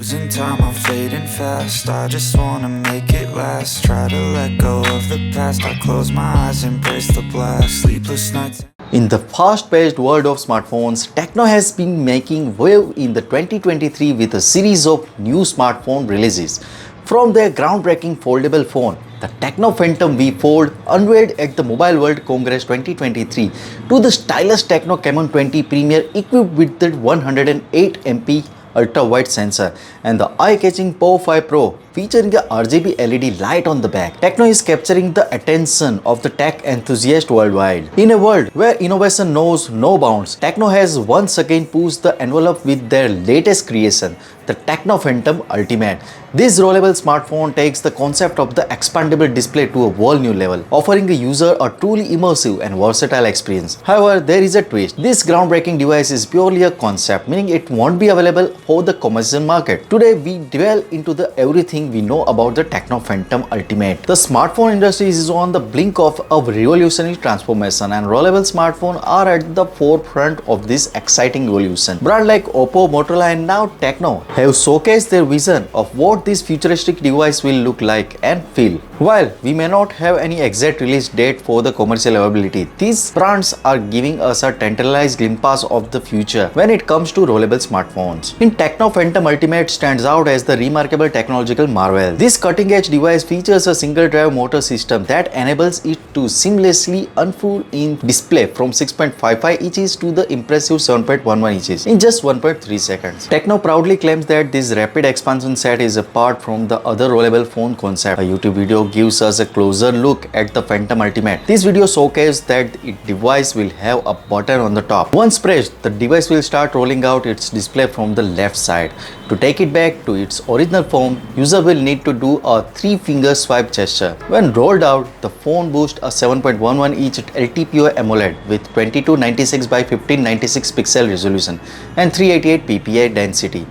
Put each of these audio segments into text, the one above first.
Losing time, I'm fading fast. I just wanna make it last. Try to let go of the past. I close my eyes, embrace the blast. Sleepless nights. In the fast-paced world of smartphones, Techno has been making wave in the 2023 with a series of new smartphone releases. From their groundbreaking foldable phone, the Techno Phantom V Fold unveiled at the Mobile World Congress 2023, to the stylish Techno Camon 20 Premier equipped with the 108MP ultra-wide sensor and the eye-catching Power 5 Pro featuring a RGB LED light on the back. Techno is capturing the attention of the tech enthusiast worldwide. In a world where innovation knows no bounds, Techno has once again pushed the envelope with their latest creation, the Techno Phantom Ultimate. This rollable smartphone takes the concept of the expandable display to a whole new level, offering a user a truly immersive and versatile experience. However, there is a twist. This groundbreaking device is purely a concept, meaning it won't be available for the commercial market. Today, we delve into the everything we know about the Techno Phantom Ultimate. The smartphone industry is on the blink of a revolutionary transformation, and rollable smartphones are at the forefront of this exciting evolution. Brands like Oppo, Motorola and now Techno have showcased their vision of what this futuristic device will look like and feel. While we may not have any exact release date for the commercial availability, these brands are giving us a tantalizing glimpse of the future when it comes to rollable smartphones. In Techno Phantom Ultimate stands out as the remarkable technological marvel. This cutting-edge device features a single-drive motor system that enables it to seamlessly unfold in display from 6.55 inches to the impressive 7.11 inches in just 1.3 seconds. Techno proudly claims that this rapid expansion set is apart from the other rollable phone concept. A YouTube video gives us a closer look at the Phantom Ultimate. This video showcases that the device will have a button on the top. Once pressed, the device will start rolling out its display from the left side. To take it back to its original form, user will need to do a 3-finger swipe gesture. When rolled out, the phone boasts a 7.11-inch LTPO AMOLED with 2296 by 1596 pixel resolution and 388 ppi density.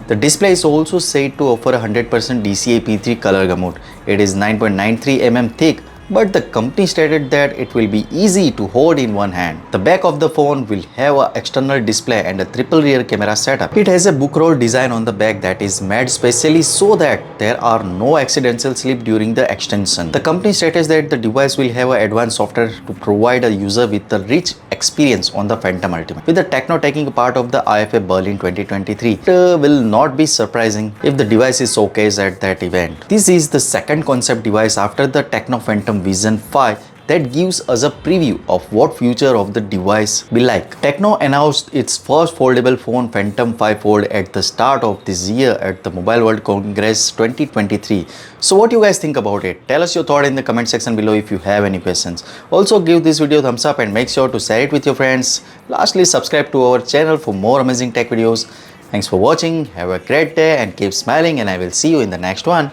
The display is also said to offer a 100% DCI-P3 color gamut. It is 9.93 mm thick, but the company stated that it will be easy to hold in one hand. The back of the phone will have an external display and a triple rear camera setup. It has a book roll design on the back that is made specially so that there are no accidental slip during the extension. The company states that the device will have an advanced software to provide a user with a rich experience on the Phantom Ultimate. With the Techno taking part of the IFA Berlin 2023, it will not be surprising if the device is showcased at that event. This is the second concept device after the Techno Phantom Vision 5 that gives us a preview of what future of the device be like. Techno announced its first foldable phone Phantom 5 Fold at the start of this year at the Mobile World Congress 2023. So what you guys think about it? Tell us your thought in the comment section below if you have any questions. Also give this video a thumbs up and make sure to share it with your friends. Lastly, subscribe to our channel for more amazing tech videos. Thanks for watching, have a great day and keep smiling, and I will see you in the next one.